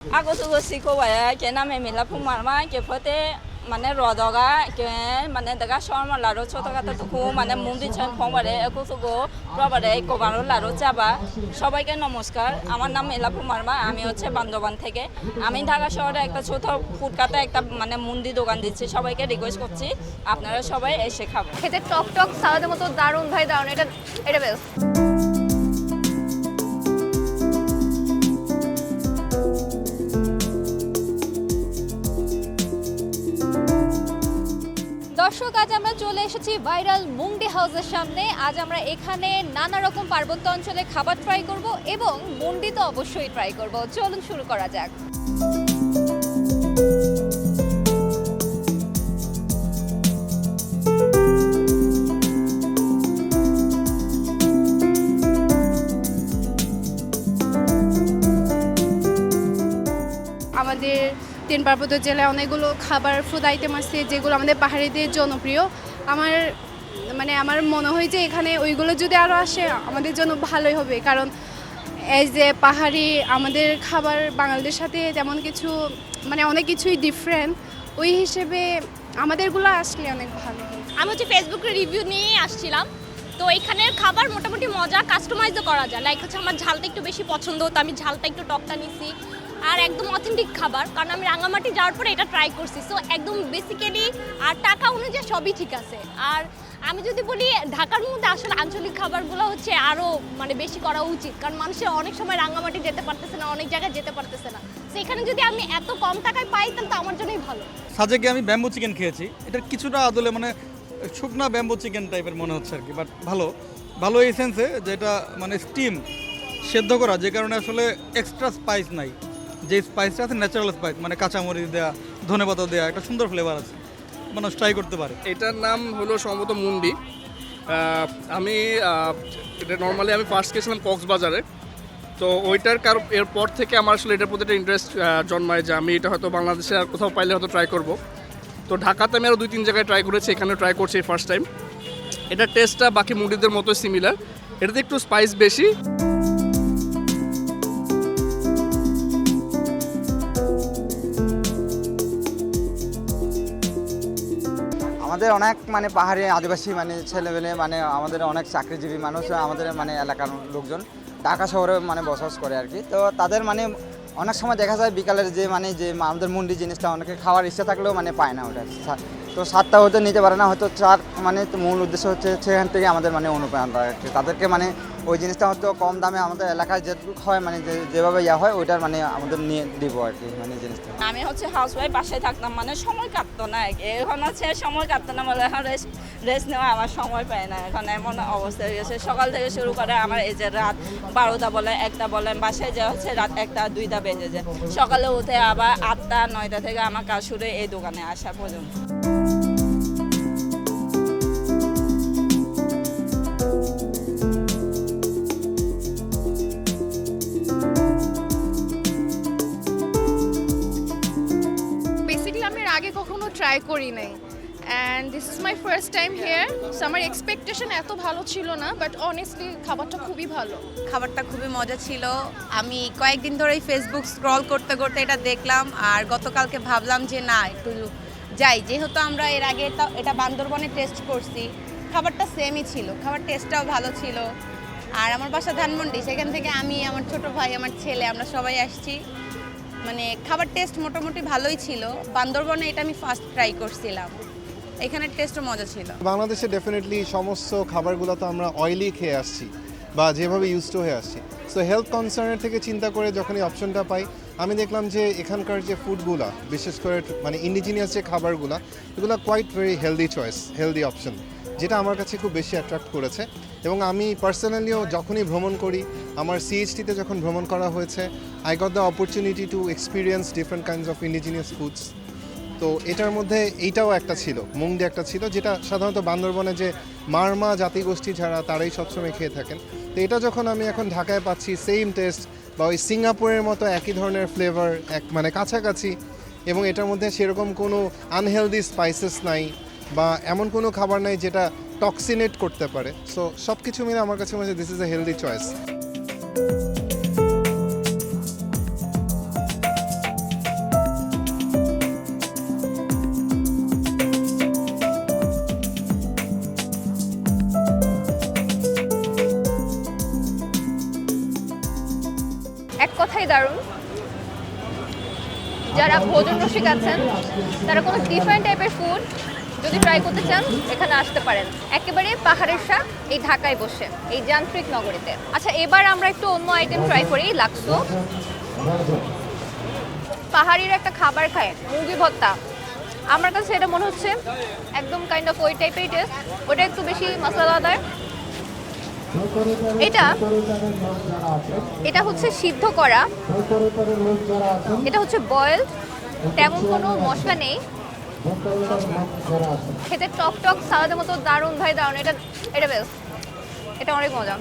Ako tuh sih kau ya, kena memela pumarma, kepote mana rodoga, ke mana daga shorma laro chota kata tuh mana mundi chan pembare, aku tuh go probare ko baru laro chaba, সবাইকে নমস্কার আমার নাম মেলা পুমারমা আমি হচ্ছে বান্দরবান থেকে আমি ঢাকা শহরে একটা ছোট ফুটকাতে একটা মানে মুন্দি দোকান দিচ্ছি সবাইকে রিকোয়েস্ট করছি আপনারা সবাই এসে খাবেন খেতে টক টক সালাদের মতো দারুণ ভাই দারুণ এটা বেস্ট দর্শক আজ আমরা চলে এসেছি ভাইরাল মুংডি হাউসের সামনে আজ আমরা এখানে নানা রকম পার্বত্য অঞ্চলে খাবার ট্রাই করব এবং মুন্ডি তো অবশ্যই ট্রাই করব চলুন শুরু করা যাক আমাদের তিন পার্বত্য জেলায় অনেকগুলো খাবার ফুড আইটেম আছে যেগুলো আমাদের পাহাড়িদের জনপ্রিয় আমার মনে হয় যে এখানে ওইগুলো যদি আরও আসে আমাদের জন্য ভালোই হবে কারণ এই যে পাহাড়ি আমাদের খাবার বাঙালিদের সাথে তেমন কিছু অনেক কিছুই ডিফারেন্ট ওই হিসেবে আমাদেরগুলো আসলে অনেক ভালো হবে আমি হচ্ছে ফেসবুকে রিভিউ নিয়ে আসছিলাম তো এখানের খাবার মোটামুটি মজা কাস্টমাইজও করা যায় লাইক হচ্ছে আমার ঝালটা একটু বেশি পছন্দ তো আমি ঝালটা একটু টকটা নিছি আর একদম অথেন্টিক খাবার কারণ আমি রাঙামাটি যাওয়ার পরে এটা ট্রাই করছি সো একদম বেসিক্যালি আর টাকা অনুযায়ী সবই ঠিক আছে আর আমি যদি বলি ঢাকার মধ্যে আসলে আঞ্চলিক খাবারগুলো হচ্ছে আরও বেশি করা উচিত কারণ মানুষের অনেক সময় রাঙামাটি যেতে পারতেছে না অনেক জায়গায় যেতে পারতেছে না সেখানে যদি আমি এত কম টাকায় পাই তাহলে তো আমার জন্যই ভালো সাজেকে আমি ব্যাম্বো চিকেন খেয়েছি এটার কিছুটা আদলে শুকনা ব্যাম্বো চিকেন টাইপের মনে হচ্ছে আর কি বাট ভালো এই সেন্সে যেটা স্টিম সেদ্ধ করা যে কারণে আসলে এক্সট্রা স্পাইস নাই যে স্পাইসটা আছে ন্যাচারাল স্পাইস কাঁচামরিচ দেওয়া ধনেপাতা দেওয়া একটা সুন্দর ফ্লেভার আছে মানুষ ট্রাই করতে পারে এটার নাম হলো সম্ভবত মুন্ডি আমি এটা নর্মালি আমি ফার্স্ট গেছিলাম কক্সবাজারে তো ওইটার এরপর থেকে আমার আসলে এটার প্রতি একটা ইন্টারেস্ট জন্মায় যে আমি এটা হয়তো বাংলাদেশে আর কোথাও পাইলে হয়তো ট্রাই করব তো ঢাকাতে আমি আরও 2-3 জায়গায় ট্রাই করেছি এখানেও ট্রাই করছি ফার্স্ট টাইম এটার টেস্টটা বাকি মুন্ডিদের মতো সিমিলার এটাতে একটু স্পাইস বেশি আমাদের অনেক পাহাড়ি আদিবাসী ছেলেমেয়ে আমাদের অনেক চাকরিজীবী মানুষ আমাদের এলাকার লোকজন ঢাকা শহরে বসবাস করে আর কি তো তাদের অনেক সময় দেখা যায় বিকালের যে আমাদের মুন্ডি জিনিসটা অনেকে খাওয়ার ইচ্ছা থাকলেও পায় না ওটা তো স্বাদটা হয়তো নিতে পারে না হয়তো চার মূল উদ্দেশ্য হচ্ছে সেখান থেকে আমাদের অনুপ্রেরণা রাখছে তাদেরকে ওই জিনিসটা হয়তো কম দামে আমাদের এলাকায় যেটুকু হয় যেভাবে ইয়া হয় ওইটার আমাদের নিয়ে দিব আর কি জিনিসটা আমি হচ্ছে হাউস ওয়াইফ বাসায় থাকতাম সময় কাটতো না এখন হচ্ছে সময় কাটতো না বলে এখন রেস্ট নেওয়া আমার সময় পায় না এখন এমন অবস্থা হয়ে গেছে সকাল থেকে শুরু করে আমার এই যে রাত 12টা বলে 1টা বলেন বাসায় যে হচ্ছে রাত 1টা 2টা বেজে যায় সকালে উঠে আবার 8টা 9টা থেকে আমার কাজ শুরু এই দোকানে আসা পর্যন্ত আগে কখনো ট্রাই করি নাই and this is my first time here so আমার এক্সপেকটেশন এত ভালো ছিল না বাট অনেস্টলি খাবারটা খুবই ভালো খাবারটা খুবই মজা ছিল আমি কয়েকদিন ধরেই ফেসবুক স্ক্রল করতে করতে এটা দেখলাম আর গতকালকে ভাবলাম যে না একটু যাই যেহেতু আমরা এর আগে এটা বান্দরবনে টেস্ট করছি খাবারটা সেমই ছিল খাবার টেস্টটাও ভালো ছিল আর আমার বাসা ধানমন্ডি সেখান থেকে আমি আমার ছোট ভাই আমার ছেলে আমরা সবাই আসছি খাবার টেস্ট মোটামুটি ভালোই ছিল বান্দরবনে এটা আমি ফার্স্ট ট্রাই করছিলাম এখানের টেস্টও মজা ছিল বাংলাদেশে ডেফিনেটলি সমস্ত খাবারগুলো তো আমরা অয়েলি খেয়ে আসছি বা যেভাবে ইউজ টু হয়ে আসছি সো হেলথ কনসার্নের থেকে চিন্তা করে যখন এই অপশনটা পাই আমি দেখলাম যে এখানকার যে ফুডগুলো বিশেষ করে ইন্ডিজিনিয়াস যে খাবারগুলো এগুলো quite very healthy choice healthy option যেটা আমার কাছে খুব বেশি অ্যাট্রাক্ট করেছে এবং আমি পার্সোনালিও যখনই ভ্রমণ করি আমার সিএইচটিতে যখন ভ্রমণ করা হয়েছে I got the opportunity to experience different kinds of indigenous foods তো এটার মধ্যে এইটাও একটা ছিল মুংডি একটা ছিল যেটা সাধারণত বান্দরবনে যে মারমা জাতিগোষ্ঠী ছাড়া তারাই সবসময় খেয়ে থাকেন তো এটা যখন আমি এখন ঢাকায় পাচ্ছি সেম টেস্ট বা ওই সিঙ্গাপুরের মতো একই ধরনের ফ্লেভার কাছাকাছি এবং এটার মধ্যে সেরকম কোনো আনহেলদি স্পাইসেস নাই বা এমন কোনো খাবার নাই যেটা টক্সিনেট করতে পারে সো সব কিছু মিলে আমার কাছে মনে হয় this is a healthy choice কথাই দারুণ। যারা ভোজন রসিক আছেন তারা কোনো ডিফারেন্ট টাইপের ফুড যদি ট্রাই করতে চান এখানে আসতে পারেন। একেবারে পাহাড়ের স্বাদ এই ঢাকায় বসে, এই যান্ত্রিক নগরীতে। আচ্ছা, এবার আমরা একটু অন্য আইটেম ট্রাই করি, লাক্সো। পাহাড়ির একটা খাবার খায়, মুরগি ভর্তা। আমার কাছে এটা মনে হচ্ছে একদম কাইন্ড অফ ওই টাইপের টেস্ট, ওটা একটু বেশি মশলাদার। এটা হচ্ছে সিদ্ধ করা, এটা হচ্ছে বয়েলড, তেমন কোনো মশলা নেই। খেতে টক টক সালাদের মতো দারুণ ভাই, দারুণ। এটা বেশ, এটা অনেক মজা।